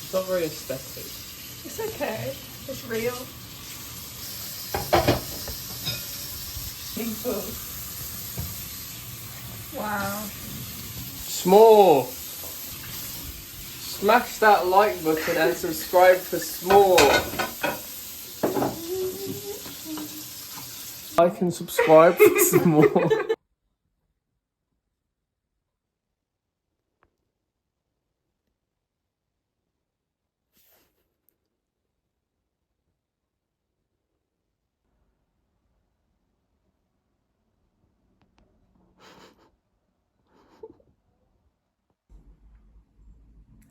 It's not very aesthetic. It's okay. It's real. Wow. S'more! Smash that like button and subscribe for s'more. Like and subscribe for s'more.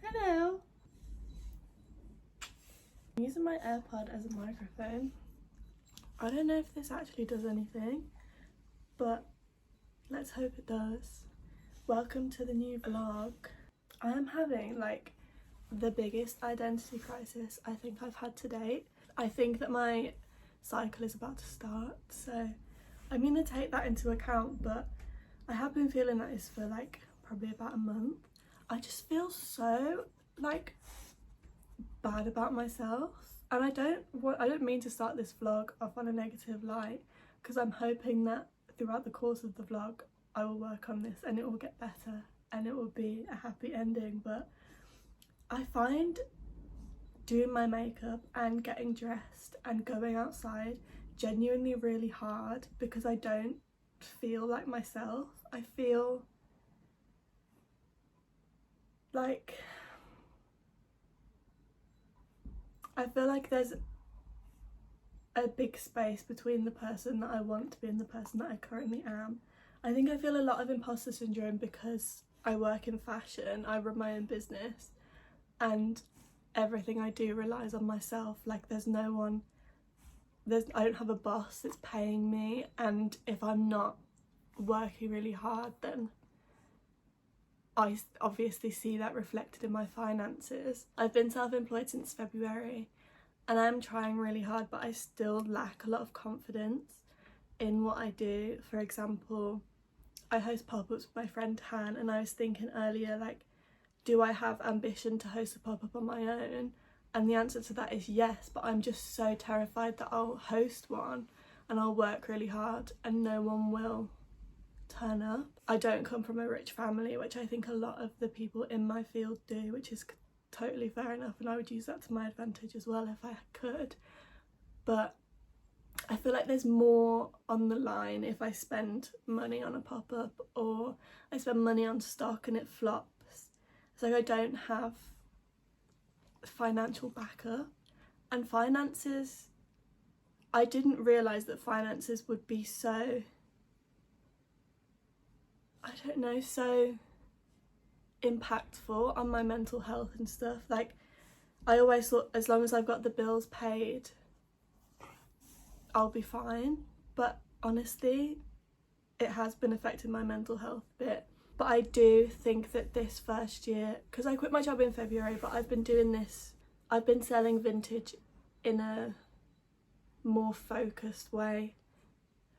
Hello. I'm using my AirPod as a microphone. I don't know if this actually does anything, but let's hope it does. Welcome to the new vlog. I am having like the biggest identity crisis I think I've had to date. I think that my cycle is about to start, so I'm gonna take that into account, but I have been feeling like this for like probably about a month. I just feel so like bad about myself, and I don't mean to start this vlog off on a negative light, because I'm hoping that throughout the course of the vlog I will work on this and it will get better and it will be a happy ending. But I find doing my makeup and getting dressed and going outside genuinely really hard because I don't feel like myself. I feel like there's a big space between the person that I want to be and the person that I currently am. I think I feel a lot of imposter syndrome because I work in fashion, I run my own business, and everything I do relies on myself. Like I don't have a boss that's paying me, and if I'm not working really hard, then I obviously see that reflected in my finances. I've been self-employed since February and I'm trying really hard, but I still lack a lot of confidence in what I do. For example, I host pop-ups with my friend Han, and I was thinking earlier, like, do I have ambition to host a pop-up on my own? And the answer to that is yes, but I'm just so terrified that I'll host one and I'll work really hard and no one will turn up. I don't come from a rich family, which I think a lot of the people in my field do, which is totally fair enough, and I would use that to my advantage as well if I could. But I feel like there's more on the line if I spend money on a pop-up or I spend money on stock and it flops. It's like I don't have financial backup, and finances, I didn't realise that finances would be so, I don't know, so impactful on my mental health and stuff. Like, I always thought as long as I've got the bills paid, I'll be fine. But honestly, it has been affecting my mental health a bit. But I do think that this first year, because I quit my job in February, but I've been doing this, I've been selling vintage in a more focused way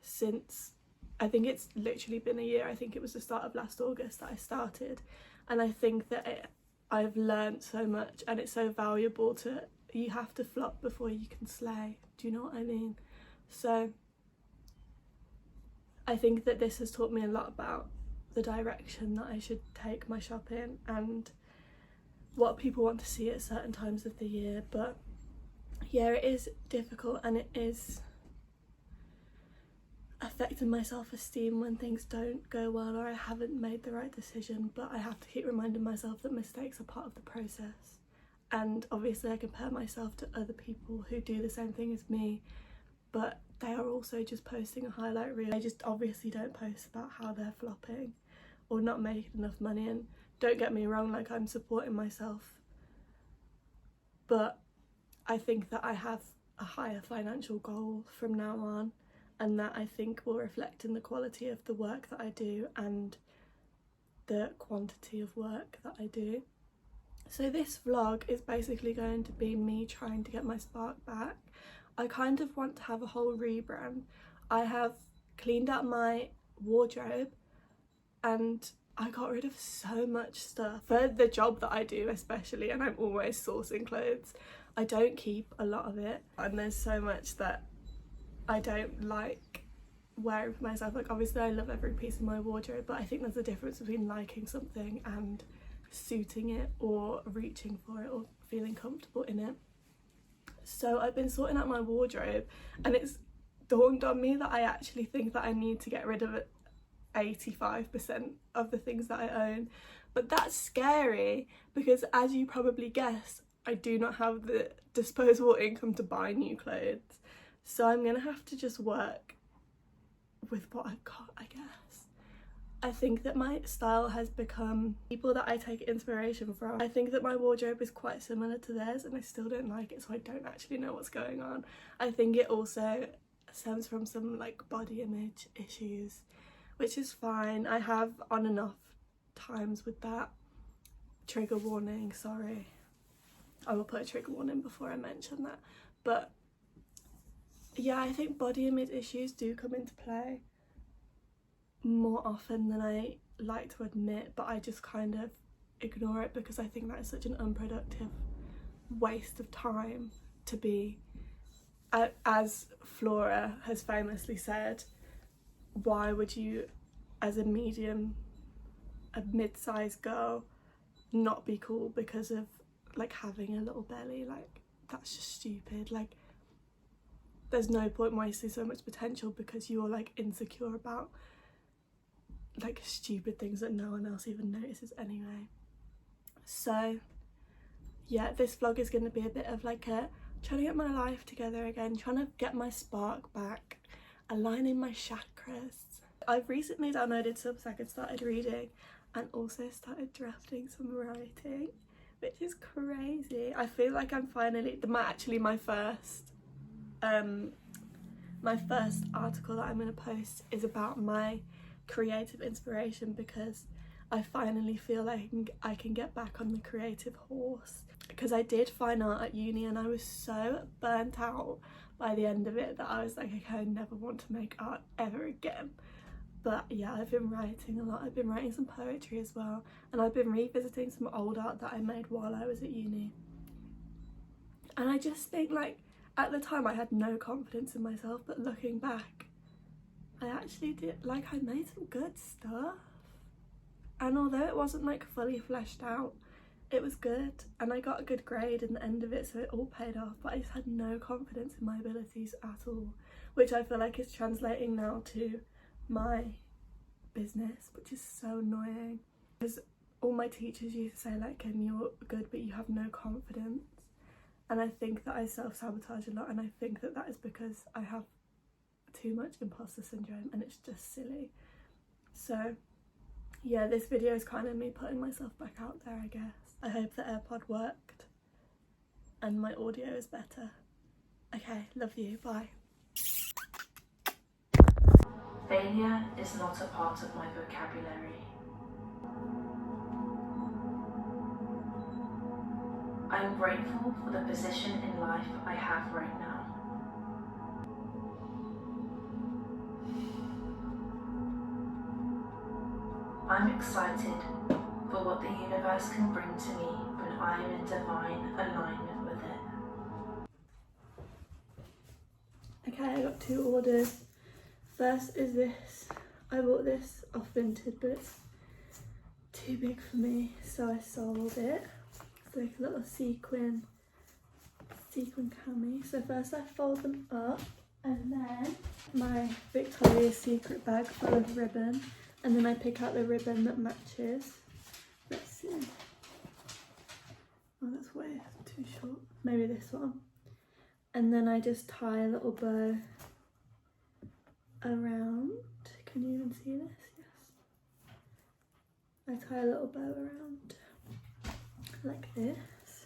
since, I think it's literally been a year. I think it was the start of last August that I started, and I think that I've learned so much, and it's so valuable to, you have to flop before you can slay. Do you know what I mean? So I think that this has taught me a lot about the direction that I should take my shop in and what people want to see at certain times of the year. But yeah, it is difficult, and it is affecting my self-esteem when things don't go well or I haven't made the right decision. But I have to keep reminding myself that mistakes are part of the process, and obviously I compare myself to other people who do the same thing as me, but they are also just posting a highlight reel. They just obviously don't post about how they're flopping or not making enough money. And don't get me wrong, like, I'm supporting myself, but I think that I have a higher financial goal from now on, and that I think will reflect in the quality of the work that I do and the quantity of work that I do. So this vlog is basically going to be me trying to get my spark back. I kind of want to have a whole rebrand. I have cleaned out my wardrobe and I got rid of so much stuff for the job that I do, especially, and I'm always sourcing clothes. I don't keep a lot of it, and there's so much that I don't like wearing for myself. Like, obviously I love every piece of my wardrobe, but I think there's a difference between liking something and suiting it or reaching for it or feeling comfortable in it. So I've been sorting out my wardrobe, and it's dawned on me that I actually think that I need to get rid of 85% of the things that I own. But that's scary because, as you probably guessed, I do not have the disposable income to buy new clothes. So I'm gonna have to just work with what I've got, I guess. I think that my style has become people that I take inspiration from. I think that my wardrobe is quite similar to theirs, and I still don't like it, so I don't actually know what's going on. I think it also stems from some like body image issues, which is fine. I have on and off times with that. Trigger warning, sorry. I will put a trigger warning before I mention that. But yeah, I think body image issues do come into play more often than I like to admit, but I just kind of ignore it because I think that is such an unproductive waste of time to be. As Flora has famously said, why would you, as a mid-sized girl, not be cool because of like having a little belly? Like, that's just stupid. Like, there's no point wasting so much potential because you're like insecure about like stupid things that no one else even notices anyway. So yeah, this vlog is going to be a bit of like a trying to get my life together again, trying to get my spark back, aligning my chakras. I've recently downloaded Substack and started reading, and also started drafting some writing, which is crazy. I feel like I'm finally my first article that I'm going to post is about my creative inspiration, because I finally feel like I can get back on the creative horse, because I did fine art at uni and I was so burnt out by the end of it that I was like, okay, I never want to make art ever again. But yeah, I've been writing a lot. I've been writing some poetry as well, and I've been revisiting some old art that I made while I was at uni. And I just think, like, at the time I had no confidence in myself, but looking back, I actually did, like, I made some good stuff. And although it wasn't like fully fleshed out, it was good, and I got a good grade in the end of it, so it all paid off. But I just had no confidence in my abilities at all, which I feel like is translating now to my business, which is so annoying, because all my teachers used to say, like, Kim, you're good but you have no confidence. And I think that I self-sabotage a lot, and I think that that is because I have too much imposter syndrome, and it's just silly. So yeah, this video is kind of me putting myself back out there, I guess. I hope the AirPod worked and my audio is better. Okay, love you, bye. Failure is not a part of my vocabulary. I am grateful for the position in life I have right now. I'm excited for what the universe can bring to me when I am in divine alignment with it. Okay, I got 2 orders. First is this. I bought this off Vinted, but it's too big for me, so I sold it. It's like a little sequin cami. So first I fold them up, and then my Victoria's Secret bag full of ribbon, and then I pick out the ribbon that matches. Let's see. Oh, that's way too short. Maybe this one. And then I just tie a little bow around. Can you even see this? Yes. I tie a little bow around like this.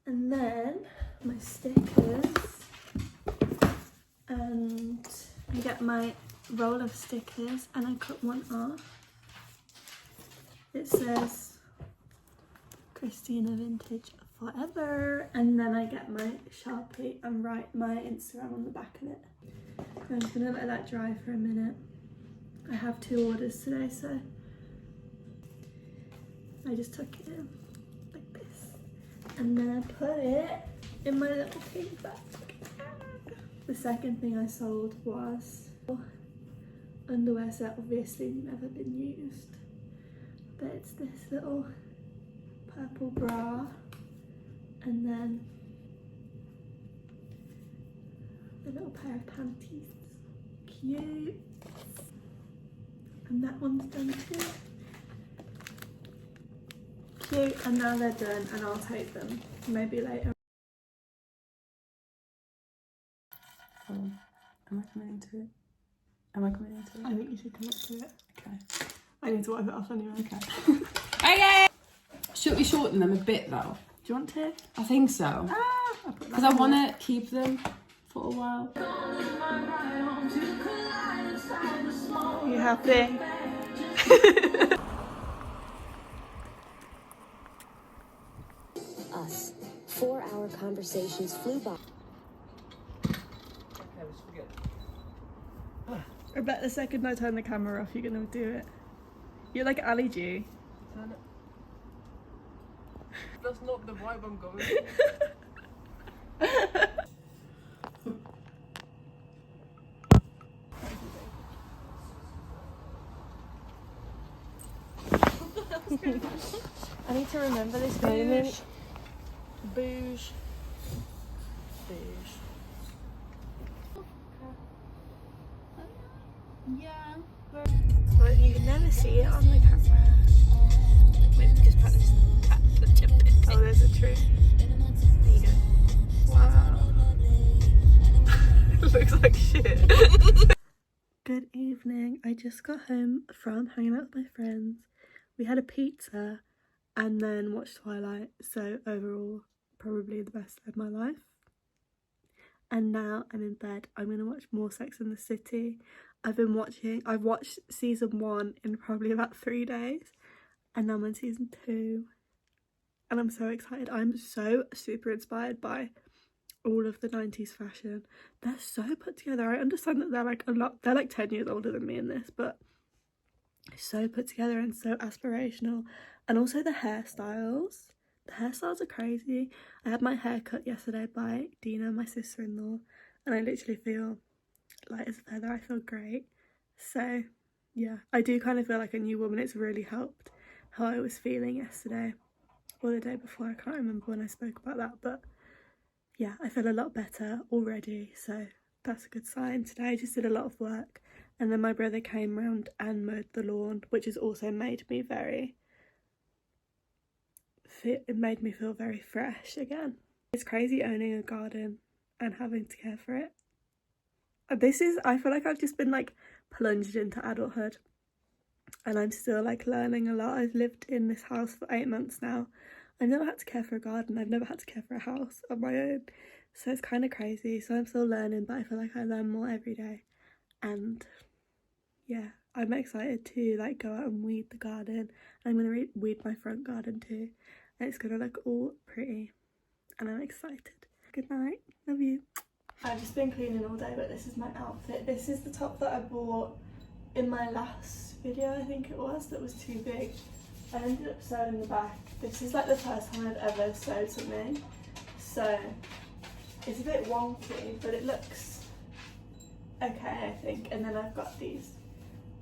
And then my stickers, and I get my roll of stickers and I cut one off. It says Christina Vintage Forever, and then I get my Sharpie and write my Instagram on the back of it. I'm just gonna let that dry for a minute. I have 2 orders today, so I just took it in like this and then I put it in my little pink bag. The second thing I sold was underwear set, obviously never been used, but it's this little purple bra and then a little pair of panties. Cute. And that one's done too. Cute, and now they're done and I'll take them maybe later. Am I coming into it? Am I coming into it? I think you should come up to it. Okay. I need to wipe it off anyway. Okay. Okay! Should we shorten them a bit though? Do you want to? I think so. Because I want to keep them for a while. Are you happy? Us. 4-hour conversations flew by. I bet the second I turn the camera off, you're gonna do it. You're like Ali G. Turn it. That's not the vibe I'm going I need to remember this moment. Boosh. Boosh. Yeah. Well, you can never see it on the camera. Wait, just pat the tip. Oh, there's a tree. There you go. Wow. It looks like shit. Good evening. I just got home from hanging out with my friends. We had a pizza and then watched Twilight. So overall, probably the best day of my life. And now I'm in bed. I'm going to watch more Sex and the City. I've watched season 1 in probably about 3 days. And now I'm on season 2. And I'm so excited. I'm so super inspired by all of the 90s fashion. They're so put together. I understand that they're like 10 years older than me in this, but so put together and so aspirational. And also the hairstyles. The hairstyles are crazy. I had my hair cut yesterday by Dina, my sister-in-law, and I literally feel light as a feather. I feel great. So yeah, I do kind of feel like a new woman. It's really helped how I was feeling yesterday or the day before. I can't remember when I spoke about that, but yeah, I feel a lot better already, so that's a good sign. Today I just did a lot of work, and then my brother came round and mowed the lawn, which has also made me feel very fresh again. It's crazy owning a garden and having to care for it. I feel like I've just been like plunged into adulthood, and I'm still like learning a lot. I've lived in this house for 8 months now. I've never had to care for a garden. I've never had to care for a house on my own. So it's kind of crazy. So I'm still learning, but I feel like I learn more every day. And yeah, I'm excited to like go out and weed the garden. I'm going to weed my front garden too. And it's going to look all pretty. And I'm excited. Good night. Love you. I've just been cleaning all day, but this is my outfit. This is the top that I bought in my last video, I think it was, that was too big. I ended up sewing the back. This is like the first time I've ever sewed something, so it's a bit wonky, but it looks okay, I think. And then I've got these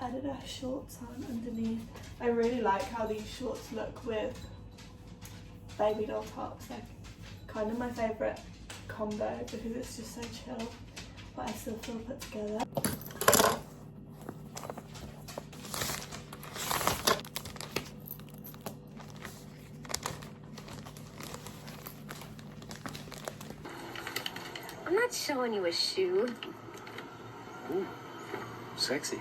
Adidas shorts on underneath. I really like how these shorts look with baby doll tops, like kind of my favourite combo because it's just so chill, but I still feel put together. I'm not showing you a shoe. Ooh, sexy.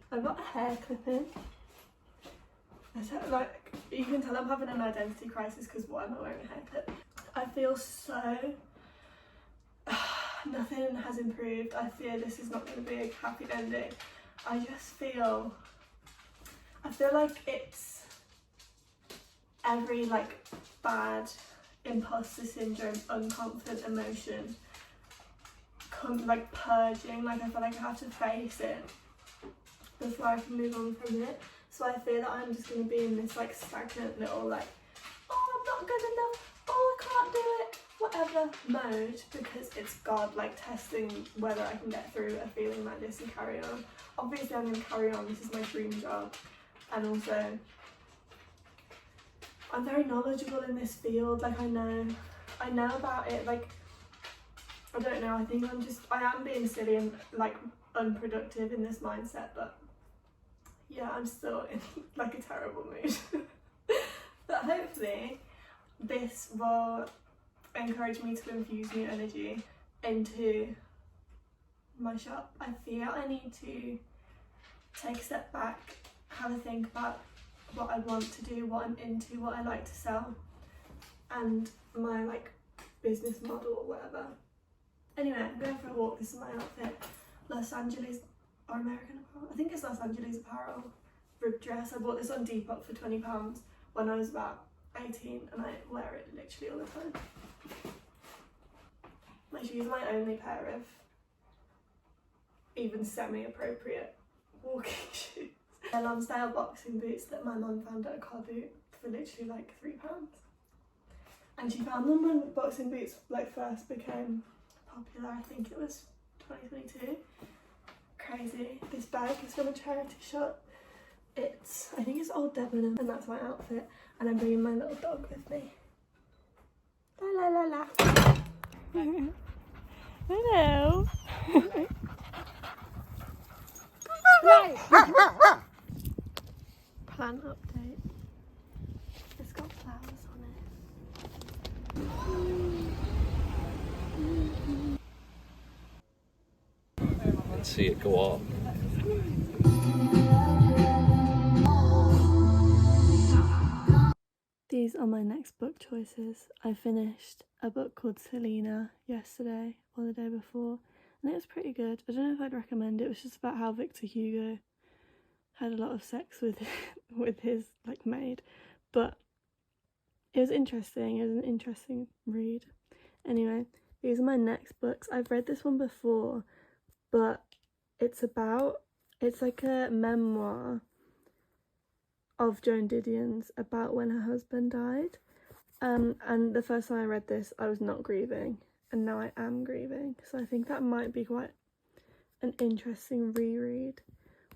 I've got a hair clipping. I said, like, You can tell I'm having an identity crisis because why am I wearing a haircut? I feel so... nothing has improved. I fear this is not going to be a happy ending. I just feel... I feel like it's every like bad imposter syndrome, unconfident emotion like purging. Like I feel like I have to face it before I can move on from it. So I fear that I'm just going to be in this like stagnant little like, oh I'm not good enough, oh I can't do it, whatever mode, because it's God like testing whether I can get through a feeling like this and carry on. Obviously I'm going to carry on, this is my dream job, and also I'm very knowledgeable in this field. Like I know about it. Like I don't know, I think I am being silly and like unproductive in this mindset, but yeah, I'm still in like a terrible mood. But hopefully this will encourage me to infuse new energy into my shop. I feel I need to take a step back, have a think about what I want to do, what I'm into, what I like to sell, and my like business model or whatever. Anyway, I'm going for a walk. This is my outfit. Los Angeles or American Apparel. I think it's Los Angeles Apparel rib dress. I bought this on Depop for £20 when I was about 18 and I wear it literally all the time. My shoes are my only pair of even semi-appropriate walking shoes. They're Lonsdale boxing boots that my mum found at a car boot for literally like £3. And she found them when boxing boots like first became popular. I think it was 2022. Crazy. This bag is from a charity shop. I think it's Old Debenham, and that's my outfit. And I'm bringing my little dog with me. La la la la. Hello. Plant update. It's got flowers on it. Let's see it go up. These are my next book choices. I finished a book called Selena yesterday or the day before, and it was pretty good. I don't know if I'd recommend it. It was just about how Victor Hugo had a lot of sex with his like maid, but it was interesting. It was an interesting read. Anyway, these are my next books. I've read this one before, but it's like a memoir of Joan Didion's about when her husband died. And the first time I read this, I was not grieving, and now I am grieving. So I think that might be quite an interesting reread.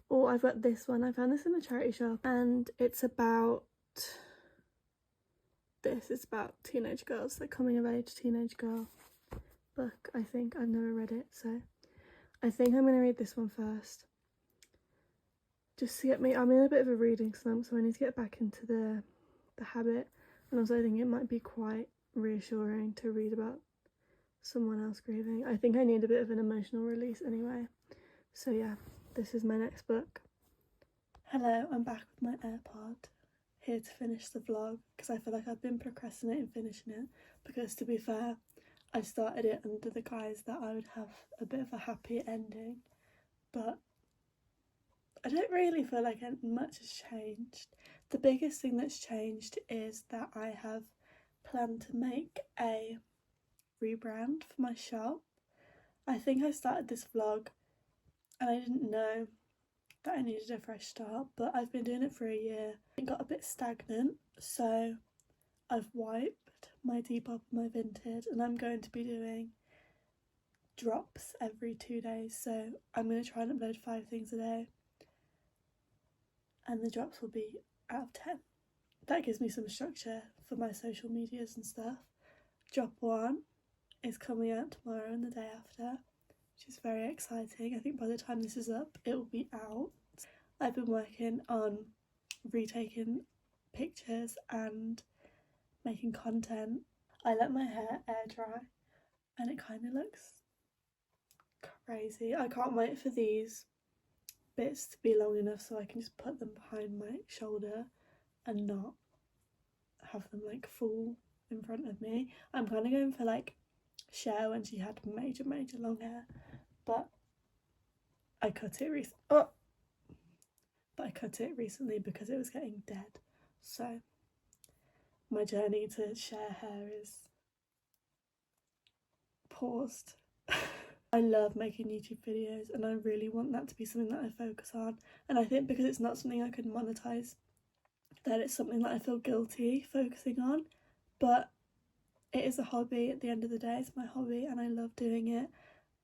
Or I've got this one. I found this in the charity shop, and it's about It's about teenage girls, like coming of age teenage girl book. I think I've never read it, so I think I'm gonna read this one first. Just to get me, I'm in a bit of a reading slump, so I need to get back into the habit. And also I think it might be quite reassuring to read about someone else grieving. I think I need a bit of an emotional release anyway. So yeah, this is my next book. Hello, I'm back with my AirPod, here to finish the vlog, because I feel like I've been procrastinating finishing it, because to be fair, I started it under the guise that I would have a bit of a happy ending, but I don't really feel like much has changed. The biggest thing that's changed is that I have planned to make a rebrand for my shop. I think I started this vlog and I didn't know that I needed a fresh start, but I've been doing it for a year. It got a bit stagnant, so I've wiped my depop and my vinted, and I'm going to be doing drops every 2 days, so I'm going to try and upload 5 things a day, and the drops will be out of 10. That gives me some structure for my social medias and stuff. Drop 1 is coming out tomorrow and the day after, which is very exciting. I think by the time this is up, it will be out. I've been working on retaking pictures and making content. I let my hair air dry and it kind of looks crazy. I can't wait for these bits to be long enough so I can just put them behind my shoulder and not have them like full in front of me. I'm kind of going for like Cher when she had major long hair, but I cut it recently because it was getting dead. So my journey to Cher hair is paused. I love making YouTube videos and I really want that to be something that I focus on, and I think because it's not something I could monetize, that it's something that I feel guilty focusing on, but it is a hobby at the end of the day. It's my hobby and I love doing it,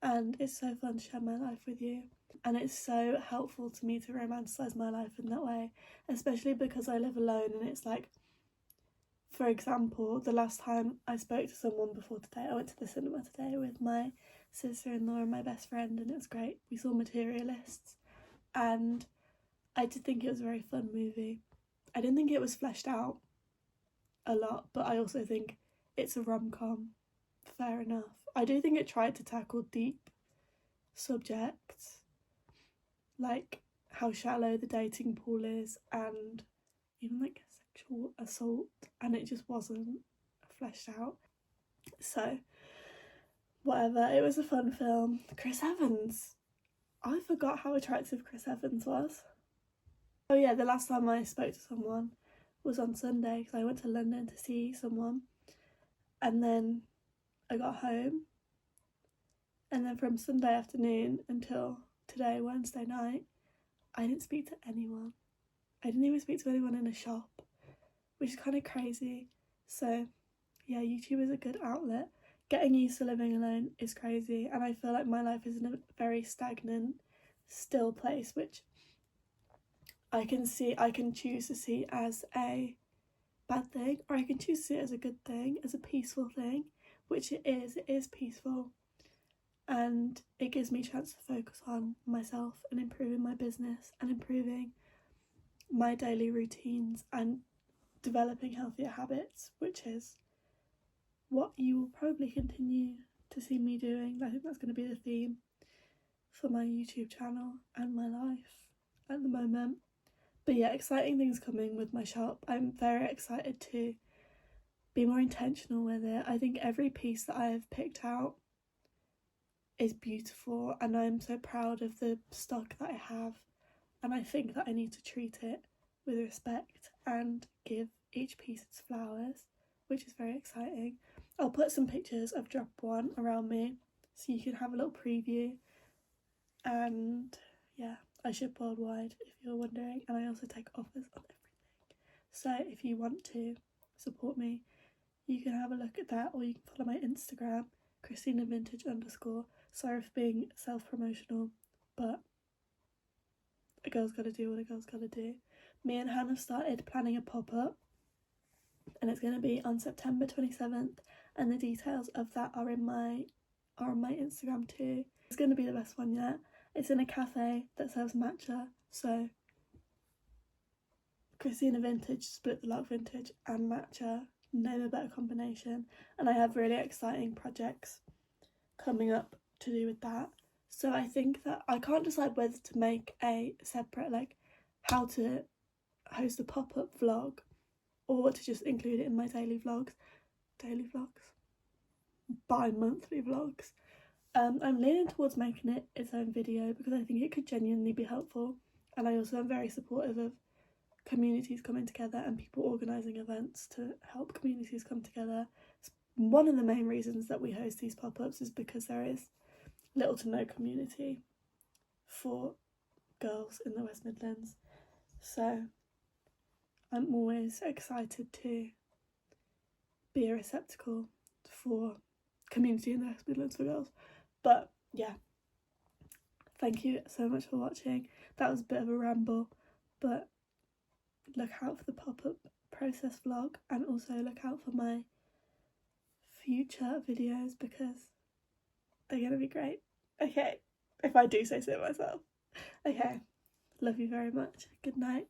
and it's so fun to share my life with you, and it's so helpful to me to romanticize my life in that way, especially because I live alone. And it's like, for example, the last time I spoke to someone before today, I went to the cinema today with my sister-in-law and my best friend, and it was great. We saw Materialists and I did think it was a very fun movie. I didn't think it was fleshed out a lot, but I also think it's a rom-com. Fair enough. I do think it tried to tackle deep subjects, like how shallow the dating pool is and even like sexual assault, and it just wasn't fleshed out. So whatever, it was a fun film. Chris Evans, I forgot how attractive Chris Evans was. Oh yeah, the last time I spoke to someone was on Sunday because I went to London to see someone, and then I got home, and then from Sunday afternoon until today, Wednesday night, I didn't speak to anyone. I didn't even speak to anyone in a shop, which is kind of crazy. So yeah, YouTube is a good outlet. Getting used to living alone is crazy, and I feel like my life is in a very stagnant, still place, which I can choose to see as a bad thing, or I can choose to see it as a good thing, as a peaceful thing, which it is peaceful, and it gives me a chance to focus on myself and improving my business and improving my daily routines and developing healthier habits, which is what you will probably continue to see me doing. I think that's going to be the theme for my YouTube channel and my life at the moment. But yeah, exciting things coming with my shop. I'm very excited to be more intentional with it. I think every piece that I have picked out is beautiful, and I'm so proud of the stock that I have, and I think that I need to treat it with respect and give each piece its flowers, which is very exciting. I'll put some pictures of drop one around me so you can have a little preview, and yeah, I ship worldwide if you're wondering, and I also take offers on everything. So if you want to support me, you can have a look at that, or you can follow my Instagram, KristinaVintage_. Sorry for being self-promotional, but a girl's gotta do what a girl's gotta do. Me and Han have started planning a pop-up, and it's going to be on September 27th, and the details of that are on my Instagram too. It's going to be the best one yet. It's in a cafe that serves matcha, so Christina Vintage, Split the Lock Vintage and matcha, name a better combination. And I have really exciting projects coming up to do with that. So I think that I can't decide whether to make a separate, like, how to host a pop-up vlog, or to just include it in my daily vlogs, bi-monthly vlogs. I'm leaning towards making it its own video because I think it could genuinely be helpful, and I also am very supportive of communities coming together and people organising events to help communities come together. One of the main reasons that we host these pop-ups is because there is little to no community for girls in the West Midlands, so I'm always excited to be a receptacle for community in the West Midlands for girls. But yeah, thank you so much for watching. That was a bit of a ramble, but look out for the pop-up process vlog, and also look out for my future videos because they're going to be great. Okay, if I do say so myself. Okay, love you very much. Good night.